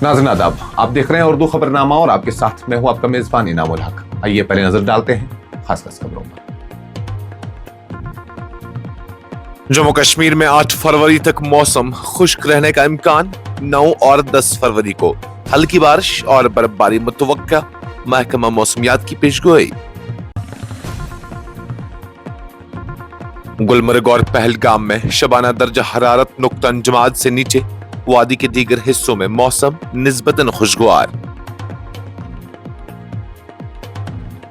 नाज़रीन आदाब, आप देख रहे हैं उर्दू खबरनामा और आपके साथ मैं हूं आपका मेजबान इनामुल हक। आइए पहले नजर डालते हैं खास खबरों पर। जम्मू कश्मीर में 8 फरवरी तक मौसम खुश्क रहने का इम्कान, 9 और 10 फरवरी को हल्की बारिश और बर्फबारी मुतवक्का, महकमा मौसमियात की पेशगोई। गुलमर्ग और पहलगाम में शबाना दर्जा हरारत नुक्ता अंजमाद से नीचे, वादी के दीगर हिस्सों में मौसम निस्बतन खुशगवार।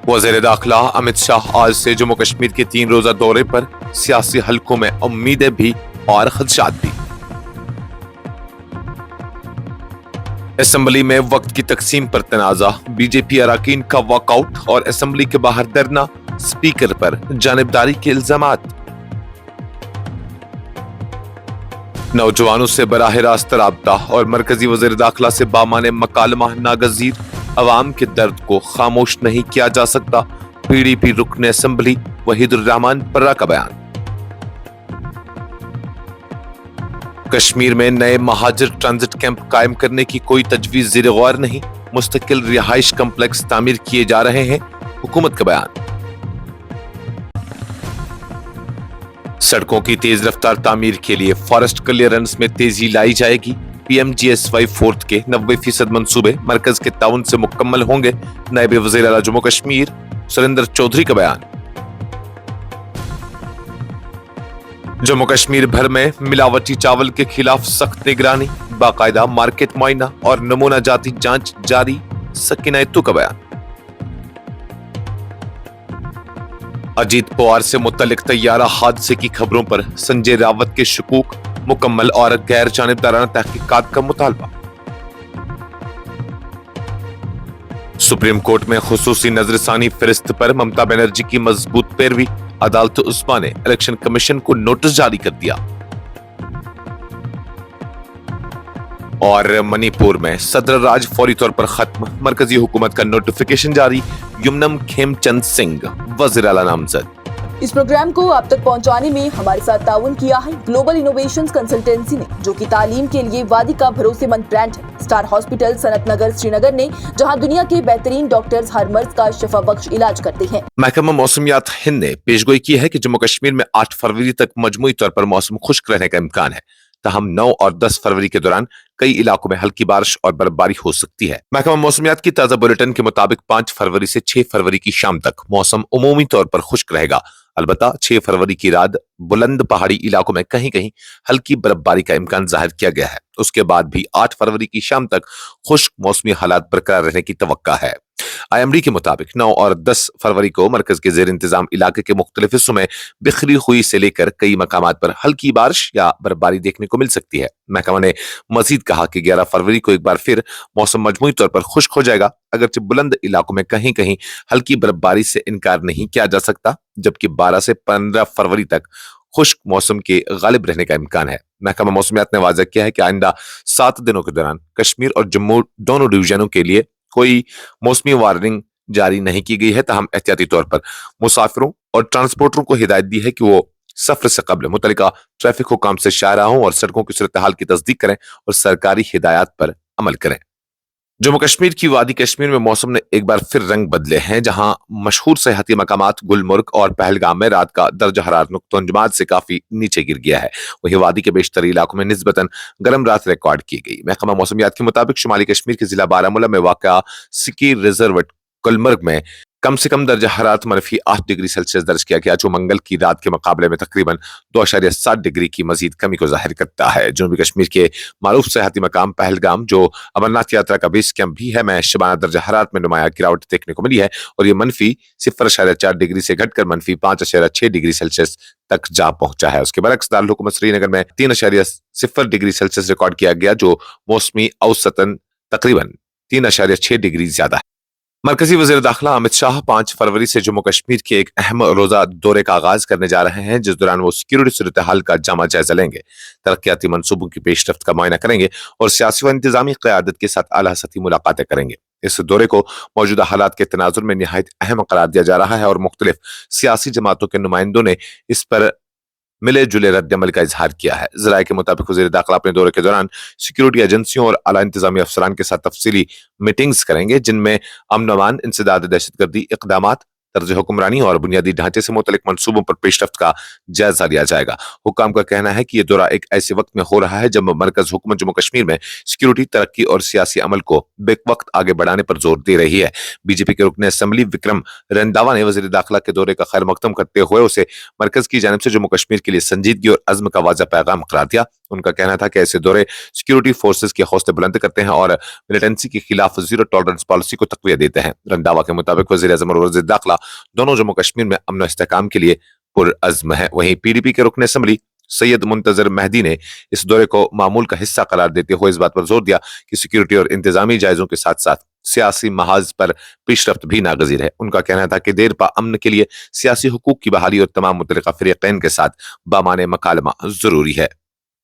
वज़ीर दाखिला अमित शाह आज से जम्मू कश्मीर के 3 रोजा दौरे पर, सियासी हलकों में उम्मीदें भी और खदशात भी। असेंबली में वक्त की तकसीम पर तनाजा, बीजेपी अरकान का वॉकआउट और असेंबली के बाहर धरना, स्पीकर पर जानिबदारी के इल्जामात। नौजवानों से बराह रास्त राब्ता और मरकजी वज़ीर दाखिला से बामाने मकालमा नागजीर, अवाम के दर्द को खामोश नहीं किया जा सकता, पीडीपी रुकन असेंबली वहीदुर रहमान पर्रा का बयान। कश्मीर में नए महाजिर ट्रांजिट कैंप कायम करने की कोई तजवीज ज़ेर गौर नहीं, मुस्तकिल रिहाइश कम्प्लेक्स तामीर किए जा रहे हैं, हुकूमत का बयान। सड़कों की तेज रफ्तार तामीर के लिए फॉरेस्ट क्लियरेंस में तेजी लाई जाएगी, PMGSY 4 के 90% मंसूबे मरकज के ताउन से मुकम्मल होंगे, नायब वज़ीर आला जम्मू कश्मीर सुरेंद्र चौधरी का बयान। जम्मू कश्मीर भर में मिलावटी चावल के खिलाफ सख्त निगरानी, बाकायदा मार्केट मुआयना और नमूना जाती जांच जारी, सकीना इत्तू का बयान। अजीत पवार से मुतल्लिक तैयारा हादसे की खबरों पर संजय रावत के शकूक, मुकम्मल और गैर जानिबदाराना तहकीकात का मुतालबा। सुप्रीम कोर्ट में खुसूसी नजरसानी फरिस्त पर ममता बनर्जी की मजबूत पैरवी, अदालत उस्मा ने इलेक्शन कमीशन को नोटिस जारी कर दिया। और मणिपुर में सदर राज फौरी तौर पर खत्म, मरकजी हुकूमत का नोटिफिकेशन जारी, युमनम खेमचंद सिंह वज़ीर आला नामजद। इस प्रोग्राम को आप तक पहुंचाने में हमारे साथ ताउन किया है ग्लोबल इनोवेशंस कंसल्टेंसी ने, जो कि तालीम के लिए वादी का भरोसेमंद ब्रांड है। स्टार हॉस्पिटल सनत नगर श्रीनगर ने, जहां दुनिया के बेहतरीन डॉक्टर्स हर मर्ज का शिफा बख्श इलाज करते हैं। महकमा मौसमियात हिंद ने पेशगोई की है कि जम्मू कश्मीर में 8 फरवरी तक मजमूई तौर पर मौसम खुश्क रहने का इम्कान है, तहम 9 और 10 फरवरी के दौरान कई इलाकों में हल्की बारिश और बर्फबारी हो सकती है। महकमा मौसमियात की ताजा बुलेटिन के मुताबिक 5 फरवरी से 6 फरवरी की शाम तक मौसम उमूमी तौर पर खुश्क रहेगा। अलबत्ता 6 फरवरी की रात बुलंद पहाड़ी इलाकों में कहीं कहीं हल्की बर्फबारी का इम्कान जाहिर किया गया है। उसके बाद भी 8 फरवरी की शाम तक खुश्क मौसमी हालात बरकरार रहने की तवक्का है। IMD के मुताबिक 9 और 10 फरवरी को मरकज के जेर इंतजाम इलाके के मुख्तलिफ हिस्सों में बिखरी हुई से लेकर कई मकामात पर हल्की बारिश या बर्फबारी देखने को मिल सकती है। महकमा ने मजीद कहा कि 11 फरवरी को एक बार फिर मौसम मजमूई तौर पर खुश्क हो जाएगा, अगरचे बुलंद इलाकों में कहीं कहीं हल्की बर्फबारी से इनकार नहीं किया जा सकता, जबकि 12 से 15 फरवरी तक खुश्क मौसम के गालिब रहने का इम्कान है। महकमा मौसमियात ने वाज़ह किया है कि आइंदा 7 दिनों के दौरान कश्मीर और जम्मू दोनों डिवीजनों के लिए कोई मौसमी वार्निंग जारी नहीं की गई है, तहम एहतियाती तौर पर मुसाफिरों और ट्रांसपोर्टरों को हिदायत दी है कि वो सफर से कबल मुतल्लिका ट्रैफिक हुकाम से शायराहों और सड़कों की सूरत हाल की तस्दीक करें और सरकारी हिदायत पर अमल करें। जम्मू कश्मीर की वादी कश्मीर में मौसम ने एक बार फिर रंग बदले हैं, जहां मशहूर सयाहती मकामात गुलमर्ग और पहलगाम में रात का दर्जा हरारत नुक्ता अंजमाद से काफी नीचे गिर गया है। वहीं वादी के बेशतर इलाकों में निस्बतन गर्म रात रिकॉर्ड की गई। महकमा मौसमियात के मुताबिक शुमाली कश्मीर के जिला बारामूला में वाक़ा सिकी रिजर्व गुलमर्ग में कम से कम दर्जा हरारत -8 डिग्री सेल्सियस दर्ज किया गया, जो मंगल की रात के मुकाबले में तकरीबन 2.7 डिग्री की मजीद कमी को जाहिर करता है। जनूबी कश्मीर के मारूफ सयाहती मकाम पहलगाम, जो अमरनाथ यात्रा का बेस कैंप भी है, में शबाना दर्जा हरारत में नुमाया गिरावट देखने को मिली है और ये -0.4 डिग्री से घटकर -5.6 डिग्री सेल्सियस तक जा पहुंचा है। उसके बरक्स दारुल हुकूमत श्रीनगर में 3.0 डिग्री सेल्सियस रिकॉर्ड किया गया, जो मौसमी औसतन तकरीबन 3.6 डिग्री ज्यादा है। मरकजी वज़ीर दाखिला अमित शाह 5 फरवरी से जम्मू कश्मीर के एक अहम रोजा दौरे का आगाज करने जा रहे हैं, जिस दौरान वो सिक्योरिटी सूरत हाल का जामा जायजा लेंगे, तरक्याती मंसूबों की पेशरफ्त का मुआयना करेंगे और सियासी व इंतजामी क़यादत के साथ आला सतही मुलाकातें करेंगे। इस दौरे को मौजूदा हालात के तनाजुर में निहायत अहम करार दिया जा रहा है और मुख्तलिफ सियासी जमातों के नुमाइंदों ने इस पर मिले जुले रद्द-ए-अमल का इजहार किया है। ज़राए के मुताबिक वज़ीर दाखिला अपने दौरे के दौरान सिक्योरिटी एजेंसियों और आला इंतजामी अफसरान के साथ तफसीली मीटिंग्स करेंगे, जिनमें अमन व अमान, इंसदाद दहशतगर्दी इक़दामात, तर्ज हुक्मरानी और बुनियादी ढांचे से मुतल्लिक मंसूबों पर पेशरफ्त का जायजा लिया जाएगा। हुक्काम का कहना है कि यह दौरा एक ऐसे वक्त में हो रहा है जब मरकज हुकूमत जम्मू कश्मीर में सिक्योरिटी, तरक्की और सियासी अमल को बेवक्त आगे बढ़ाने पर जोर दे रही है। बीजेपी के रुकन असम्बली विक्रम रंधावा ने वज़ीर दाखिला के दौरे का खैर मकदम करते हुए उसे मरकज की जानिब से जम्मू कश्मीर के लिए संजीदगी और अज़्म का वाज़ा पैगाम करार दिया। उनका कहना था कि ऐसे दौरे सिक्योरिटी फोर्सेस के हौसले बुलंद करते हैं और मिलिटेंसी के खिलाफ जीरो टॉलरेंस पॉलिसी को तक़वियत देते हैं। रंधावा के मुताबिक वज़ीर आज़म और वज़ीर दाखिला दोनों जम्मू कश्मीर में अमन व इस्तेहकाम के लिए पुरअज़्म है। वहीं पीडीपी के रुकन असम्बली सैयद मुंतजर मेहदी ने इस दौरे को मामूल का हिस्सा करार देते हुए इस बात पर जोर दिया कि सिक्योरिटी और इंतजामी जायजों के साथ साथ सियासी महाज पर पेशरफ्त भी नागजीर है। उनका कहना था कि देर पा अमन के लिए सियासी हुकूक की बहाली और तमाम मुतल्लिका फ़रीक़ैन के साथ बामाने मकालमा जरूरी है।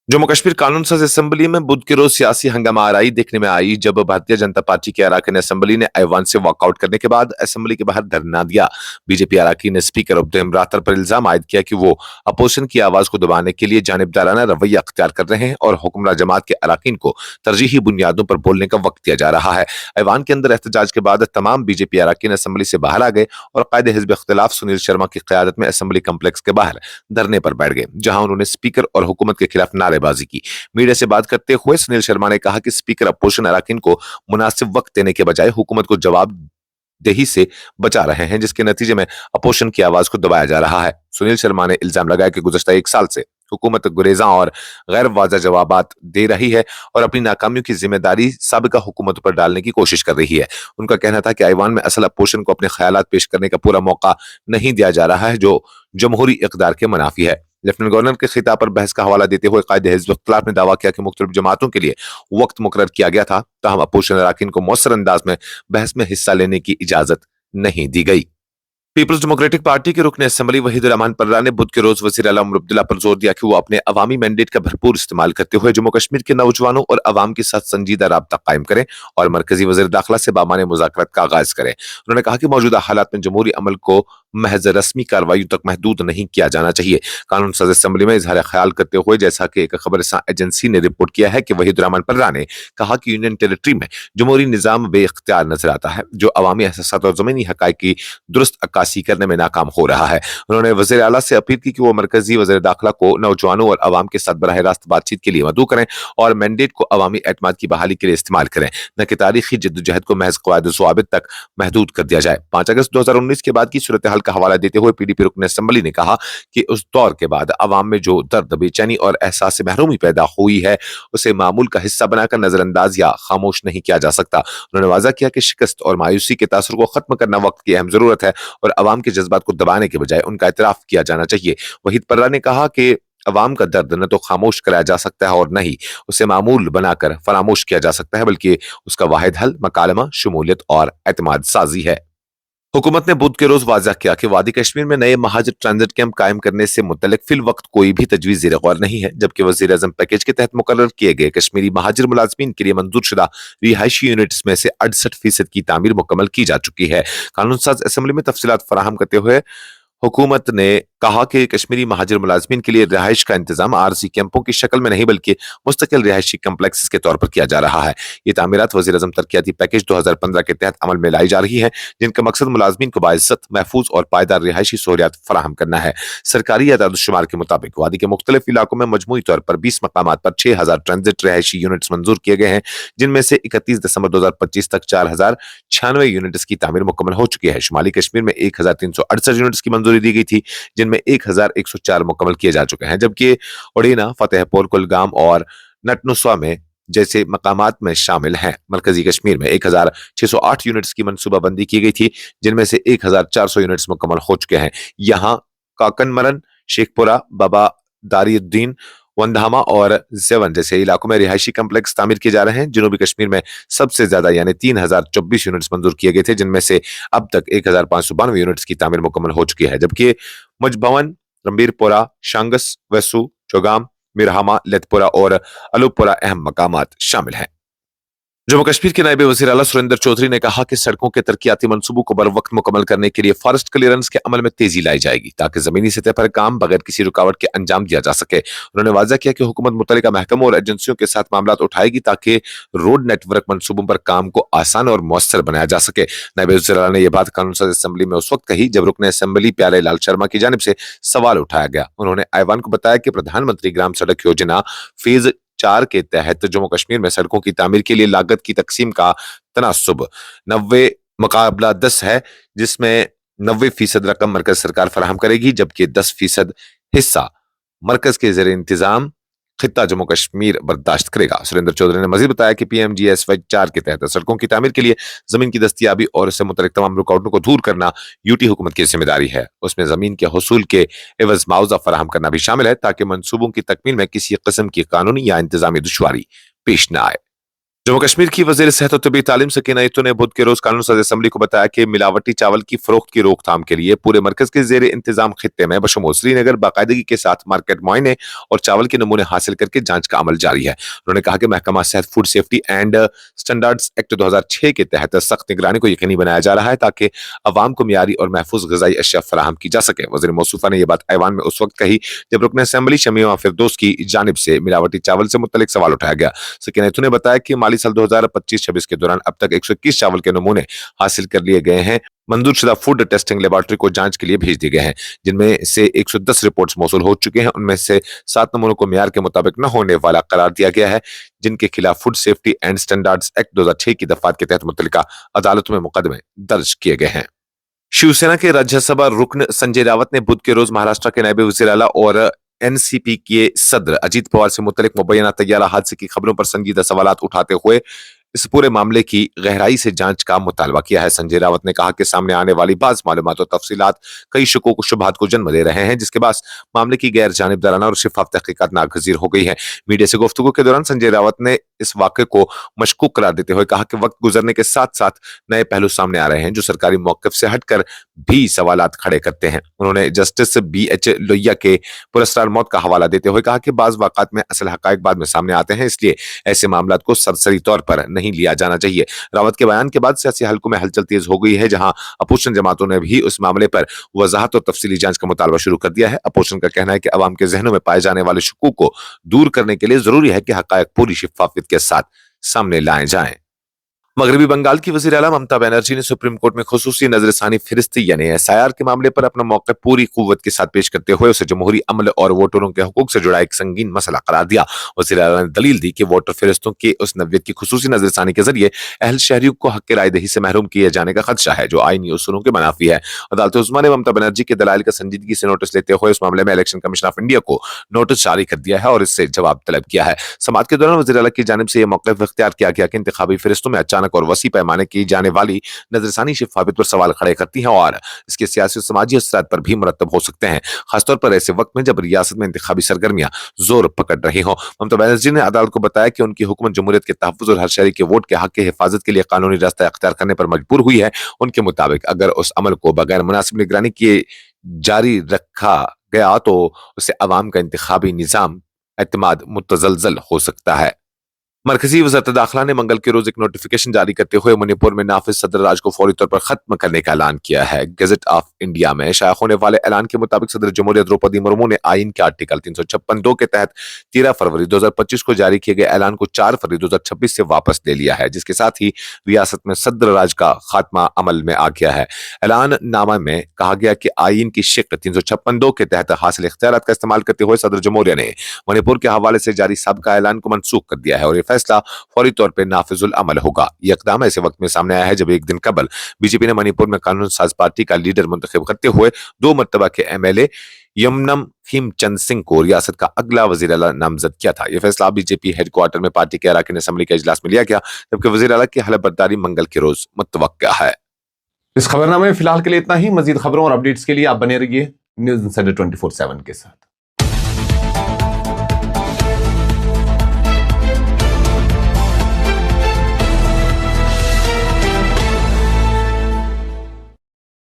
जम्मू कश्मीर कानून साज असम्बली में बुध के रोज सियासी हंगामा आराई देखने में आई जब भारतीय जनता पार्टी के अरकान असम्बली ने ऐवान से वॉकआउट करने के बाद असम्बली के बाहर धरना दिया। बीजेपी अरकान ने स्पीकर अब्दुल इमरातर पर इल्जाम आयद किया कि वो अपोजिशन की आवाज को दबाने के लिए जानिबदाराना रवैया अख्तियार कर रहे हैं और हुक्मरान जमात के अरकान को तरजीही बुनियादों पर बोलने का वक्त दिया जा रहा है। ऐवान के अंदर एहतजाज के बाद तमाम बीजेपी अरकान असम्बली से बाहर आ गए और कायदे हिज़्ब इख्तिलाफ सुनील शर्मा की क़यादत में असम्बली कम्प्लेक्स के बाहर धरने पर बैठ गए, जहां उन्होंने स्पीकर और हुकूमत के खिलाफ नारेबाजी की। मीडिया से बात करते हुए सुनील शर्मा ने कहा कि स्पीकर अपोजिशन अरकान को मुनासिब वक्त देने के बजाय हुकूमत को जवाब देही से बचा रहे हैं, जिसके नतीजे में अपोजिशन की आवाज को दबाया जा रहा है। सुनील शर्मा ने इल्जाम लगाया कि गुज़श्ता एक साल से हुकूमत गुरेजा और गैर वाज़ा जवाबात दे रही है और अपनी नाकामियों की जिम्मेदारी साबिका हुकूमत पर डालने की कोशिश कर रही है। उनका कहना था कि ऐवान में असल अपोजिशन को अपने ख्यालात पेश करने का पूरा मौका नहीं दिया जा रहा है, जो जमहूरी इक़दार के मुनाफी है। लेफ्टिनेंट गवर्नर के खिताब पर बहस का हवाला देते हुए कायदे हिज़्ब इख्तिलाफ ने दावा किया कि मुख्तलिफ जमातों के लिए वक्त मुकर्रर किया गया था, ताहम अपोजिशन अरकान को मौसर अंदाज में बहस में हिस्सा लेने की इजाजत नहीं दी गई। पीपल्स डेमोक्रेटिक पार्टी के रुकन असम्बली वहीदुर रहमान पर्रा ने बुध के रोज वज़ीर आला उमर अब्दुल्ला पर जोर दिया कि वो अपने अवामी मैंडेट का भरपूर इस्तेमाल करते हुए जम्मू कश्मीर के नौजवानों और अवाम के साथ संजीदा राब्ता कायम करें और मरकजी वज़ीर दाखिला से बामाने मुज़ाकरात का आगाज करें। उन्होंने कहा कि मौजूदा हालात में जमहूरी अमल को महज रस्मी कार्रवाई तक महदूद नहीं किया जाना चाहिए। कानून साज असम्बली में इजहार ख्याल करते हुए जैसा कि एक खबरसां एजेंसी ने रिपोर्ट किया है कि वहीदुर रहमान पर्रा ने कहा कि यूनियन टेरिटरी में जमहूरी निज़ाम बेइख्तियार नजर आता है, जो अवामी एहसासात और ज़मीनी हक़ाइक़ की दुरुस्त अक्कासी करने में नाकाम हो रहा है। उन्होंने वज़ीर आला से अपील की कि वो मरकजी वज़ीर दाखिला को नौजवानों और अवाम के साथ बराह रास्त बातचीत के लिए मदऊ करें और मैंडेट को अवामी एतमाद की बहाली के लिए इस्तेमाल करें, न कि तारीखी जिद्दोजहद को महज क़वायद ज़वाबित तक महदूद कर दिया जाए। 5 अगस्त 2019 के बाद की सूरत हाल का हवाला देते हुए पीडीपी रुकन असम्बली ने कहा कि उस दौर के बाद अवाम में जो दर्द, बेचैनी और एहसास महरूमी पैदा हुई है, उसे मामूल का हिस्सा बनाकर नजरअंदाज या खामोश नहीं किया जा सकता। उन्होंने वाज़ा किया कि शिकस्त और मायूसी के तासुर को खत्म करना वक्त की अहम जरूरत है और अवाम के जज्बात को दबाने के बजाय उनका इतराफ किया जाना चाहिए। वहीद पर्रा ने कहा कि अवाम का दर्द न तो खामोश कराया जा सकता है और न ही उसे मामूल बनाकर फरामोश किया जा सकता है, बल्कि उसका वाहिद हल मकालमा, शमूलियत और एतमाद साजी है। हुकूमत ने बुध के रोज वाज़ा किया कि वादी कश्मीर में नए महाजर ट्रांजिट कैंप कायम करने से मुतल्लिक फिल वक्त कोई भी तजवीज़ ज़ेर गौर नहीं है, जबकि वज़ीर आज़म पैकेज के तहत मुकर्रर किए गए कश्मीरी महाजिर मुलाज़मीन के लिए मंजूर शुदा रिहायशी यूनिट्स में से 68% की तामीर मुकम्मल की जा चुकी है। कानून साज असम्बली में तफसीलात फराहम करते हुए हुकूमत ने कहा कि कश्मीरी महाजिर मुलाज़मीन के लिए रिहाइश का इंतजाम आरजी कैंपों की शक्ल में नहीं बल्कि मुस्तकिल रिहायशी कम्प्लेक्स के तौर पर किया जा रहा है। ये तामीरात वज़ीर आज़म तरक्याती पैकेज 2015 के तहत अमल में लाई जा रही है, जिनका मकसद मुलाज़मीन को बाइज्जत, महफूज और पायदार रिहायशी सहूलियात फराहम करना है। सरकारी आदाद-ओ-शुमार के मुताबिक वादी के मुख्तलिफ इलाकों में मजमूई तौर पर 20 मकामात पर 6000 ट्रांजिट रिहायशी यूनिट्स मंजूर किए गए हैं, जिनमें से 31 दिसंबर 2025 तक 4096 यूनिट्स की तामीर मुकम्मल हो चुकी है। शुमाली कश्मीर में 1368 यूनिट्स की मंजूरी दी गई थी, जिनमें 1104 मुकम्मल किए जा चुके हैं, जबकि ओडेना, फतेहपुर, कुलगाम और नटनुस्वा में जैसे मकामात में शामिल हैं। मरकजी कश्मीर में 1608 यूनिट्स की मनसूबाबंदी की गई थी, जिनमें से 1400 यूनिट्स मुकम्मल हो चुके हैं। यहाँ काकनमरन, शेखपुरा, बाबा दारियुद्दीन, वंधामा और जेवन जैसे इलाकों में रिहायशी कम्प्लेक्स तामीर किए जा रहे हैं। जनूबी कश्मीर में सबसे ज्यादा यानी 3024 यूनिट्स मंजूर किए गए थे, जिनमें से अब तक 1592 यूनिट्स की तामीर मुकम्मल हो चुकी है, जबकि मुजभवन, रंबीरपुरा, शांगस, वेसू, चौगाम, मिरहामा, लेतपुरा और अलूपुरा अहम मकामात शामिल हैं। जम्मू कश्मीर के नायब वज़ीर आला सुरेंद्र चौधरी ने कहा कि सड़कों के तरक्याती मंसूबों को बर वक्त मुकम्मल करने के लिए फॉरेस्ट क्लियरेंस के अमल में तेजी लाई जाएगी ताकि जमीनी सतह पर काम बगैर किसी रुकावट के अंजाम दिया जा सके। उन्होंने वाज़ा किया कि हुकूमत मुतल्लिका महकमों और एजेंसियों के साथ मामला उठाएगी ताकि रोड नेटवर्क मंसूबों पर काम को आसान और मौसर बनाया जा सके। नायब वज़ीर आला ने यह बात कानून साज असेंबली में उस वक्त कही जब रुकन असेंबली प्यारे लाल शर्मा की जानिब से सवाल उठाया गया। उन्होंने ऐवान को बताया कि प्रधानमंत्री ग्राम सड़क योजना फेज 4 के तहत जम्मू कश्मीर में सड़कों की तामीर के लिए लागत की तकसीम का तनासुब 90/10 है, जिसमें 90% रकम मरकज सरकार फराहम करेगी जबकि 10% हिस्सा मरकज के ज़ेर इंतजाम खित्ता जम्मू कश्मीर बर्दाश्त करेगा। सुरेंद्र चौधरी ने मजीद बताया कि PMGSY 4 के तहत सड़कों की तामीर के लिए जमीन की दस्तियाबी और इससे मुतल्लिक तमाम रुकावटों को दूर करना यूटी हुकूमत की जिम्मेदारी है। उसमें जमीन के हुसूल के एवज मुआवजा फराहम करना भी शामिल है ताकि मंसूबों की तकमील में किसी किस्म की कानूनी या इंतजामी दुश्वारी पेश न आए। जम्मू कश्मीर की वज़ीर सेहत और तबी तालीम सकीना यतू ने बुध के रोज कानून साज असेंबली को बताया कि मिलावटी चावल की फरोख्त की रोकथाम के लिए पूरे मरकज के जेर इंतजाम खित्ते में बशमूल श्रीनगर बाकायदगी के साथ मार्केट मुआयने और चावल के नमूने हासिल करके जांच का अमल जारी है। उन्होंने कहा कि महकमा सेहत food safety and standards act 2006 के तहत सख्त निगरानी को यकीनी बनाया जा रहा है ताकि अवाम को मियारी और महफूज ग़िज़ाई अशिया फराहम की जा सके। वज़ीर मौसूफा ने यह बात ऐवान में उस वक्त कही जब रुकन असेंबली शमीमा फिरदौस की जानिब से मिलावटी चावल से मुतल्लिक सवाल उठाया गया। सकीना यतू ने बताया कि माली साल 2025-26 के दौरान अब तक 121 चावल के नमूने हासिल कर लिए गए हैं, मंजूर शुदा फूड टेस्टिंग लेबोरेटरी को जांच के लिए भेज दिए गए हैं, जिनमें से 110 रिपोर्ट्स मौसूल हो चुके हैं। उनमें से 7 नमूनों को मियार के मुताबिक न होने वाला करार दिया गया है, जिनके खिलाफ food safety and standards act 2006 की दफात के तहत मुतल्लिका अदालतों में मुकदमे दर्ज किए गए हैं। शिवसेना के राज्यसभा रुकन संजय रावत ने बुध के रोज महाराष्ट्र के नायब वज़ीर आला और NCP के सदर अजीत पवार से मुतल्लिक मुबैना तैयारा हादसे की खबरों पर संजीदा सवालात उठाते हुए इस पूरे मामले की गहराई से जांच का मुतालबा किया है। संजय रावत ने कहा कि सामने आने वाली बाज़ मालूमात और तफसीलात कई शकों को शुबहात को जन्म दे रहे हैं, जिसके बाद मामले की गैर जानिबदाराना और शिफाफ तहकीकात नागज़ीर हो गई है। मीडिया से गुफ्तगू के दौरान संजय रावत ने इस वाक़े को मशकूक करार देते हुए कहा कि वक्त गुजरने के साथ साथ नए पहलू सामने आ रहे हैं जो सरकारी मौक़िफ़ से हटकर भी सवालात खड़े करते हैं। उन्होंने जस्टिस BH लोहिया के पुरस्कार मौत का हवाला देते हुए कहा कि बाज़ वाक़ात में असल हक़ाइक़ बाद में सामने आते हैं, इसलिए ऐसे मामलात को सरसरी तौर पर नहीं लिया जाना चाहिए। रावत के बयान के बाद सियासी हलकों में हलचल तेज हो गई है, जहां अपोजिशन जमातों ने भी उस मामले पर वजाहत और तफसीली जांच का मुतालबा शुरू कर दिया है। अपोजिशन का कहना है कि अवाम के जहनों में पाए जाने वाले शकूक को दूर करने के लिए जरूरी है कि हक़ाइक़ पूरी शिफाफियत के साथ सामने लाए जाएं। मगरबी बंगाल की वज़ीर आला ममता बनर्जी ने सुप्रीम कोर्ट में खुसूसी नजरसानी फिरिस्ती यानी SIR के मामले पर अपना मौक़िफ़ पूरी कुव्वत के साथ पेश करते हुए उसे जमहूरी अमल और वोटरों के हुकूक से जुड़ा एक संगीन मसला करार दिया। वज़ीर आला ने दलील दी कि वोटर फिरिस्तों की उस नव्यत की खुसूसी नजरसानी के जरिए अहल शहरियों को हक़ राय दही से महरूम किए जाने का खदशा है, जो आईनी उसूलों के मुनाफी है। अदालत उस्मा ने ममता बनर्जी के दलाइल का संजीदगी से नोटिस लेते हुए इस मामले में इलेक्शन कमीशन ऑफ इंडिया को नोटिस जारी कर दिया है और इससे जवाब तलब किया है। समाअत के दौरान वज़ीर आला की जानिब से यह मौक़िफ़ इख्तियार किया गया कि इंतखाबी फिरिस्तों में अचानक और वसी पैमाने की जाने वाली नजरसानी शिफाफियत पर सवाल खड़े करती हैं और इसके सियासी और समाजी असरात पर भी मुरतब हो सकते हैं, खासतौर पर ऐसे वक्त में जब रियासत में इंतखाबी सरगर्मियां जोर पकड़ रही हों। ममता बनर्जी ने अदालत को बताया कि उनकी हुकूमत जमहूरियत के तहफ़्फ़ुज़ और हर शहरी के वोट के हक की हिफाजत के लिए कानूनी रास्ता इख्तियार करने पर मजबूर हुई है। उनके मुताबिक अगर उस अमल को बगैर मुनासिब निगरानी किए जारी रखा गया तो उससे अवाम का इंतखाबी निज़ाम एतमाद मुतज़लज़ल हो सकता है। मरकजी वज़ारत दाखिला ने मंगल के रोज एक नोटिफिकेशन जारी करते हुए मणिपुर में नाफिज सदर राज को फौरी तौर पर खत्म करने का ऐलान किया है। गजट ऑफ इंडिया में शाया होने वाले ऐलान के मुताबिक सदर जमहूरियत द्रौपदी मुर्मू ने आइन के आर्टिकल 356(2) के तहत 13 फरवरी 2025 को जारी किए गए ऐलान को 4 फरवरी 2026 से वापस ले लिया है, जिसके साथ ही रियासत में सदर राज का खात्मा अमल में आ गया है। ऐलान नामा में कहा गया कि आइन की शिक्ल 356(2) के तहत हासिल इख्तियारात का इस्तेमाल करते हुए सदर जमहूरिया ने मणिपुर के हवाले से जारी साबिका ऐलान को मनसूख कर दिया है और फैसला फौरी तौर पर नाफिजुल अमल होगा। यह इक़दाम ऐसे वक्त में सामने आया है जब एक दिन कबल बीजेपी ने मणिपुर में कानून साज पार्टी का लीडर मुंतखब करते हुए 2 मरतबा के MLA यमनम खीमचंद सिंह को रियासत का अगला वज़ीर आला नामजद किया था। यह फैसला बीजेपी हेडक्वार्टर में पार्टी के अरकान असेंबली के इजलास में लिया गया, जबकि वज़ीर आला की हलफ बर्दारी मंगल के रोज मुतवक्का है। इस खबरनामे में फिलहाल के लिए इतना ही। मजीद खबरों और अपडेट्स के लिए आप बने रहिए न्यूज़ इंसाइडर 24/7 के साथ।